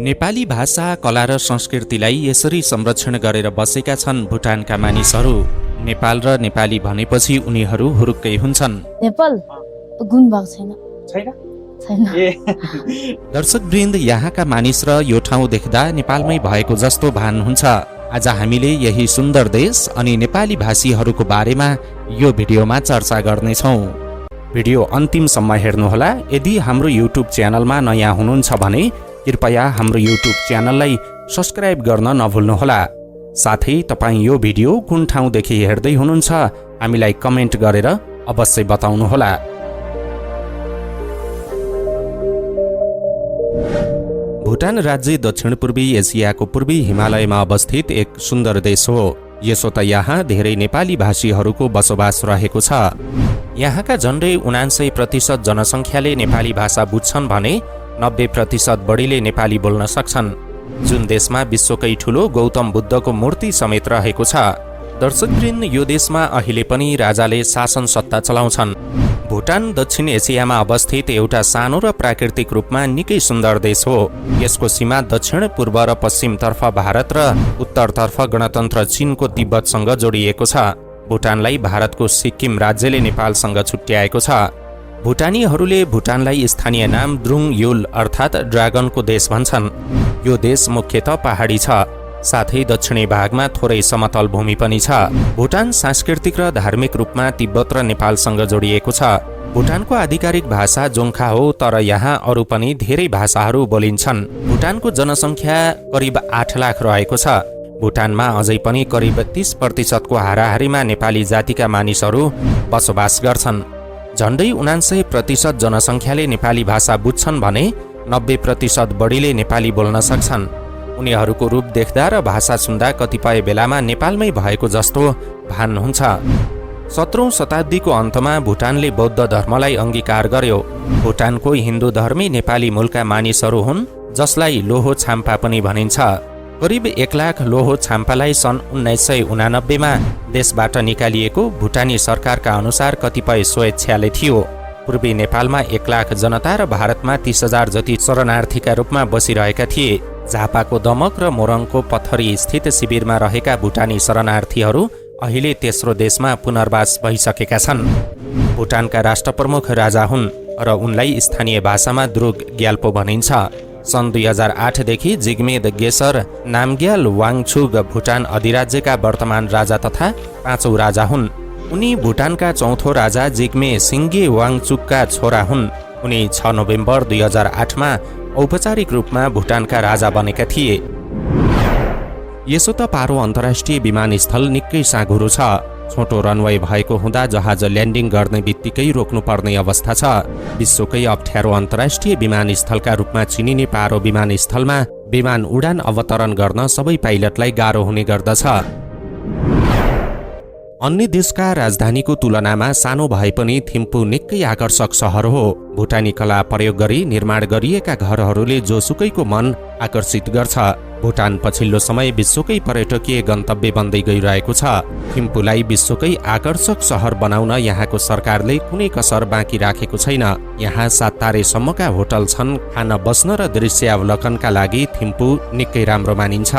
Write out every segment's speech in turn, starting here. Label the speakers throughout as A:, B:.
A: नेपाली भाषा, कला र संस्कृतिलाई यसरी संरक्षण गरेर बसेका छन् भुटानका मानिसहरू। नेपाल र नेपाली भनेपछि उनीहरू हुरुक्कै हुन्छन्।
B: नेपाल गुण भएको छैन।
A: दर्शकवृन्द, यहाँका मानिस र यो ठाउँ देख्दा नेपालमै भएको जस्तो भान हुन्छ। आज हामीले यही सुन्दर देश अनि नेपाली भाषीहरूको बारेमा यो भिडियोमा चर्चा गर्नेछौँ। भिडियो अन्तिमसम्म हेर्नुहोला। यदि हाम्रो युट्युब च्यानलमा नयाँ हुनुहुन्छ भने कृपया हाम्रो युट्युब च्यानललाई सब्स्क्राइब गर्न नभुल्नुहोला। साथै तपाईँ यो भिडियो कुन ठाउँदेखि हेर्दै हुनुहुन्छ हामीलाई कमेन्ट गरेर अवश्य बताउनुहोला। भुटान राज्य दक्षिण पूर्वी एसियाको पूर्वी हिमालयमा अवस्थित एक सुन्दर देश हो। यसो त यहाँ धेरै नेपाली भाषीहरूको बसोबास रहेको छ। यहाँका झन्डै 79% जनसङ्ख्याले नेपाली भाषा बुझ्छन् भने 90% बढीले नेपाली बोल्न सक्छन्। जुन देशमा विश्वकै ठुलो गौतम बुद्धको मूर्ति समेत रहेको छ। दर्शकवृन्द, यो देशमा अहिले पनि राजाले शासन सत्ता चलाउँछन्। भुटान दक्षिण एसियामा अवस्थित एउटा सानो र प्राकृतिक रूपमा निकै सुन्दर देश हो। यसको सीमा दक्षिण पूर्व र पश्चिमतर्फ भारत र उत्तरतर्फ गणतन्त्र चीनको तिब्बतसँग जोडिएको छ। भुटानलाई भारतको सिक्किम राज्यले नेपालसँग छुट्याएको छ। भुटानीहरूले भुटानलाई स्थानीय नाम द्रुङ युल अर्थात् ड्रागनको देश भन्छन्। यो देश मुख्यतः पहाडी छ, साथै दक्षिणी भागमा थोरै समतल भूमि पनि छ। भुटान सांस्कृतिक र धार्मिक रूपमा तिब्बत र नेपालसँग जोडिएको छ। भुटानको आधिकारिक भाषा जोङ्खा हो, तर यहाँ अरू पनि धेरै भाषाहरू बोलिन्छन्। भुटानको जनसङ्ख्या करिब 8 लाख रहेको छ। भुटानमा अझै पनि करिब 30% हाराहारीमा नेपाली जातिका मानिसहरू बसोबास गर्छन्। झन्डै 79% जनसङ्ख्याले नेपाली भाषा बुझ्छन् भने 90% बढीले नेपाली बोल्न सक्छन्। उनीहरूको रूप देख्दा र भाषा सुन्दा कतिपय बेलामा नेपालमै भएको जस्तो भान हुन्छ। 17औं शताब्दीको अन्तमा भुटानले बौद्ध धर्मलाई अङ्गीकार गर्यो। भुटानको हिन्दू धर्मी नेपाली मूलका मानिसहरू हुन्, जसलाई लोहो छाम्पा पनि भनिन्छ। करिब 1 लाख लोहो छाम्पालाई सन् 1989 मा देशबाट निकालिएको भुटानी सरकारका अनुसार कतिपय स्वेच्छाले थियो। पूर्वी नेपालमा 1 लाख जनता र भारतमा 30,000 जति शरणार्थीका रूपमा बसिरहेका थिए। झापाको दमक र मोरङको पथरी स्थित शिविरमा रहेका भुटानी शरणार्थीहरू अहिले तेस्रो देशमा पुनर्वास भइसकेका छन्। भुटानका राष्ट्रप्रमुख राजा हुन् र उनलाई स्थानीय भाषामा द्रुग ग्याल्पो भनिन्छ। सन् 2008 देखि जिग्मे गेसर नामग्याल वाङछुग भुटान अधिराज्यका वर्तमान राजा तथा 5औं राजा हुन्। उनी भुटानका 4थो राजा जिग्मे सिङ्गे वाङचुकका छोरा हुन्। उनी 6 नोभेम्बर 2008 मा औपचारिक रूपमा भुटानका राजा बनेका थिए। यसो त पारो अन्तर्राष्ट्रिय विमानस्थल निकै साँघुरो छ। छोटो रनवे भएको हुँदा जहाज ल्यान्डिङ गर्ने बित्तिकै रोक्नुपर्ने अवस्था छ। विश्वकै अप्ठ्यारो अन्तर्राष्ट्रिय विमानस्थलका रूपमा चिनिने पारो विमानस्थलमा विमान उडान अवतरण गर्न सबै पाइलटलाई गाह्रो हुने गर्दछ। अन्य देशका राजधानीको तुलनामा सानो भए पनि थिम्पू निकै आकर्षक सहर हो। भुटानी कला प्रयोग गरी निर्माण गरिएका घरहरूले जोसुकैको मन आकर्षित गर्छ। भुटान पछिल्लो समय विश्वकै पर्यटकीय गन्तव्य बन्दै गइरहेको छ। थिम्पूलाई विश्वकै आकर्षक सहर बनाउन यहाँको सरकारले कुनै कसर बाँकी राखेको छैन। यहाँ 7 तारेसम्मका होटल छन्। खान बस्न र दृश्यावलोकनका लागि थिम्पू निकै राम्रो मानिन्छ।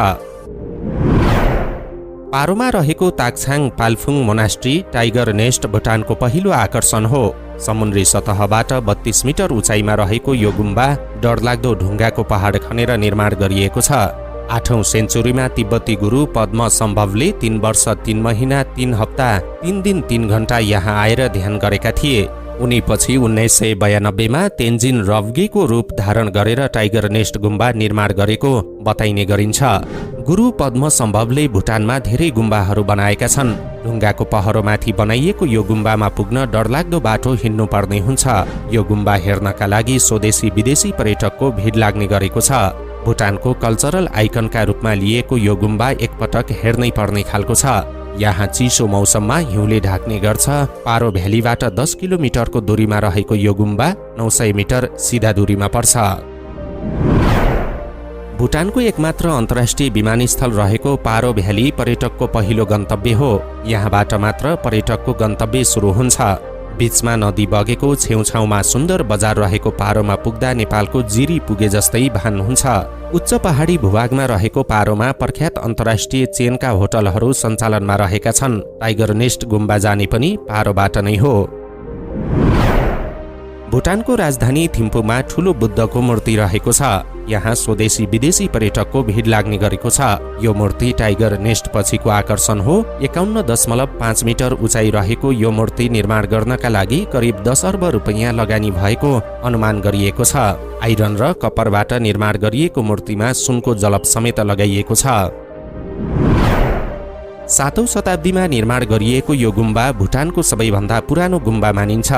A: पारोमा रहेको ताक्छाङ पाल्फुङ मोनास्ट्री टाइगर नेस्ट भुटानको पहिलो आकर्षण हो। समुद्री सतहबाट 32 मिटर उचाइमा रहेको यो गुम्बा डरलाग्दो ढुङ्गाको पहाड खनेर निर्माण गरिएको छ। 8औं सेन्चुरीमा तिब्बती गुरु पद्म सम्भवले 3 वर्ष 3 महिना 3 हप्ता 3 दिन 3 घण्टा यहाँ आएर ध्यान गरेका थिए। उनी पछि 1992 मा तेन्जिन रब्गेको रूप धारण गरेर टाइगर नेस्ट गुम्बा निर्माण गरेको बताइने गरिन्छ। गुरु पद्म सम्भवले भुटानमा धेरै गुम्बाहरू बनाएका छन्। ढुङ्गाको पहरोमाथि बनाइएको यो गुम्बामा पुग्न डरलाग्दो बाटो हिँड्नु पर्ने हुन्छ। यो गुम्बा हेर्नका लागि स्वदेशी विदेशी पर्यटकको भिड लाग्ने गरेको छ। भुटानको कल्चरल आइकनका रूपमा लिएको यो गुम्बा एकपटक हेर्नै पर्ने खालको छ। यहाँ चिसो मौसममा हिउँले ढाक्ने गर्छ। पारो भ्यालीबाट 10 किलोमिटरको दूरीमा रहेको यो गुम्बा 900 मिटर सिधा दूरीमा पर्छ। भुटानको एकमात्र अन्तर्राष्ट्रिय विमानस्थल रहेको पारो भ्याली पर्यटकको पहिलो गन्तव्य हो। यहाँबाट मात्र पर्यटकको गन्तव्य सुरु हुन्छ। बीचमा नदी बगेको छेउछाउमा सुन्दर बजार रहेको पारोमा पुग्दा नेपालको जिरी पुगे जस्तै भान हुन्छ। उच्च पहाडी भूभागमा रहेको पारोमा प्रख्यात अन्तर्राष्ट्रिय चेनका होटलहरू सञ्चालनमा रहेका छन्। टाइगर नेस्ट गुम्बा जाने पनि पारोबाट नै हो। भुटानको राजधानी थिम्पूमा ठूलो बुद्धको मूर्ति रहेको छ। यहाँ स्वदेशी विदेशी पर्यटकको भिड लाग्ने गरेको छ। यो मूर्ति टाइगर नेस्ट पछिको आकर्षण हो। 51.5 मिटर उचाइ रहेको यो मूर्ति निर्माण गर्नका लागि करिब 10 अर्ब रुपैयाँ लगानी भएको अनुमान गरिएको छ। आइरन र कपरबाट निर्माण गरिएको मूर्तिमा सुनको जलप समेत लगाइएको छ। 7औं शताब्दीमा निर्माण गरिएको यो गुम्बा भुटानको सबैभन्दा पुरानो गुम्बा मानिन्छ।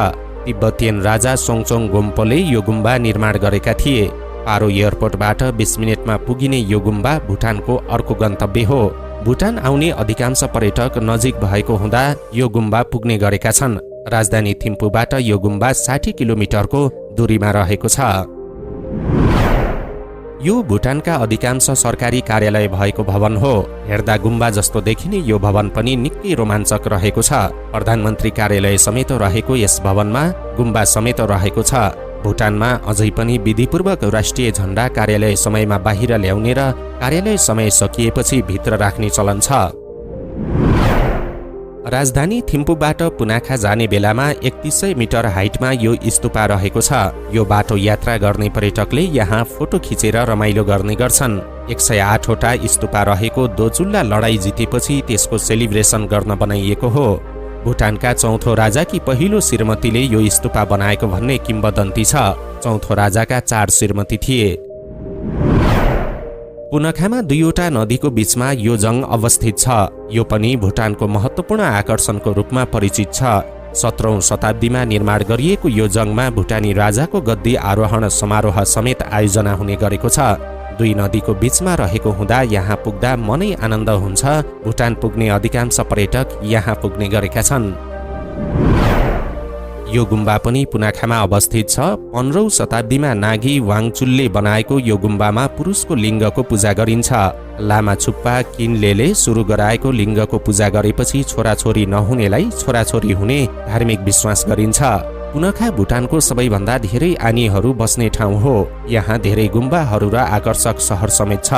A: तिब्बतियन राजा सोङचोङ गोम्पोले यो गुम्बा निर्माण गरेका थिए। पारो एयरपोर्टबाट 20 मिनेटमा पुगिने यो गुम्बा भुटानको अर्को गन्तव्य हो। भुटान आउने अधिकांश पर्यटक नजिक भएको हुँदा यो गुम्बा पुग्ने गरेका छन्। राजधानी थिम्पूबाट यो गुम्बा 60 किलोमिटरको दूरीमा रहेको छ। यो भुटानका अधिकांश सरकारी कार्यालय भएको भवन हो। हेर्दा गुम्बा जस्तो देखिने यो भवन पनि निकै रोमाञ्चक रहेको छ। प्रधानमन्त्री कार्यालय समेत रहेको यस भवनमा गुम्बा समेत रहेको छ। भुटानमा अझै पनि विधिपूर्वक राष्ट्रिय झण्डा कार्यालय समयमा बाहिर ल्याउने र कार्यालय समय सकिएपछि भित्र राख्ने चलन छ। राजधानी थिम्पूबाट पुनाखा जाने बेलामा 3100 मिटर हाइटमा यो स्तूपा रहेको छ। यो बाटो यात्रा गर्ने पर्यटकले यहाँ फोटो खिचेर रमाइलो गर्ने गर्छन्। 108 वटा स्तूपा रहेको दोचुल्ला लडाई जितेपछि त्यसको सेलिब्रेसन गर्न बनाइएको हो। भुटानका चौथो राजाकी पहिलो श्रीमतीले यो स्तूपा बनाएको भन्ने किम्वदन्ती छ। चौथो राजाका 4 श्रीमती थिए। पुनखामा 2वटा नदीको बीचमा यो जङ अवस्थित छ। यो पनि भुटानको महत्त्वपूर्ण आकर्षणको रूपमा परिचित छ। 17औं शताब्दीमा निर्माण गरिएको यो जङमा भुटानी राजाको गद्दी आरोहण समारोह समेत आयोजना हुने गरेको छ। 2 नदीको बीचमा रहेको हुँदा यहाँ पुग्दा मनै आनन्द हुन्छ। भुटान पुग्ने अधिकांश पर्यटक यहाँ पुग्ने गरेका छन्। यो गुम्बा पनि पुनाखामा अवस्थित छ। 15औं शताब्दीमा नागी वाङचुलले बनाएको यो गुम्बामा पुरुषको लिङ्गको पूजा गरिन्छ। लामा छुप्पा किनलेले सुरु गराएको लिङ्गको पूजा गरेपछि छोराछोरी नहुनेलाई छोराछोरी हुने धार्मिक विश्वास गरिन्छ। पुनखा भुटानको सबैभन्दा धेरै आनीहरू बस्ने ठाउँ हो। यहाँ धेरै गुम्बाहरू र आकर्षक सहर समेत छ।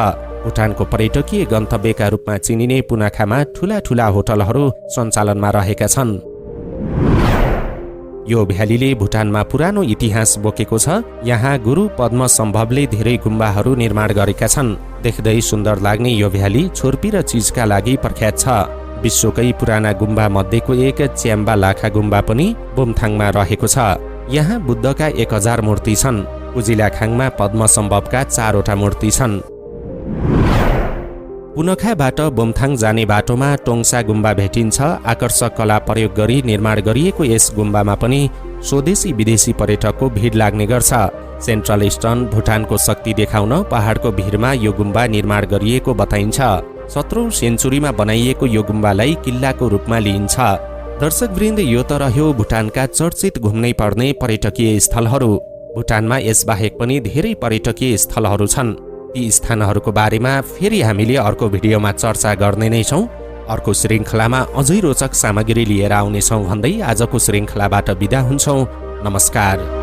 A: भुटानको पर्यटकीय गन्तव्यका रूपमा चिनिने पुनखामा ठूला ठूला होटलहरू सञ्चालनमा रहेका छन्। यो भ्यालीले भुटानमा पुरानो इतिहास बोकेको छ। यहाँ गुरु पद्मसम्भवले धेरै गुम्बाहरू निर्माण गरेका छन्। देख्दै सुन्दर लाग्ने यो भ्याली छोर्पी र चिजका लागि प्रख्यात छ। विश्वकै पुराना गुम्बा मध्येको एक च्याम्बा लाखा गुम्बा पनि बोमथाङमा रहेको छ। यहाँ बुद्धका 1000 मूर्ति छन्। कुजिलाखाङमा पद्मसम्भवका 4 वटा मूर्ति छन्। पुनखाबाट बोमथाङ जाने बाटोमा टोङसा गुम्बा भेटिन्छ। आकर्षक कला प्रयोग गरी निर्माण गरिएको यस गुम्बामा पनि स्वदेशी विदेशी पर्यटकको भिड लाग्ने गर्छ। सेन्ट्रल इस्टर्न भुटानको शक्ति देखाउन पहाडको भिरमा यो गुम्बा निर्माण गरिएको बताइन्छ। 17औं सेन्चुरीमा बनाइएको यो गुम्बालाई किल्लाको रूपमा लिइन्छ। दर्शकवृन्द, यो त रह्यो भुटानका चर्चित घुम्नै पर्ने पर्यटकीय स्थलहरू। भुटानमा यसबाहेक पनि धेरै पर्यटकीय स्थलहरू छन्। ती स्थानहरूको बारेमा फेरि हामीले अर्को भिडियोमा चर्चा गर्ने नै छौँ। अर्को श्रृङ्खलामा अझै रोचक सामग्री लिएर आउनेछौँ भन्दै आजको श्रृङ्खलाबाट बिदा हुन्छौँ। नमस्कार।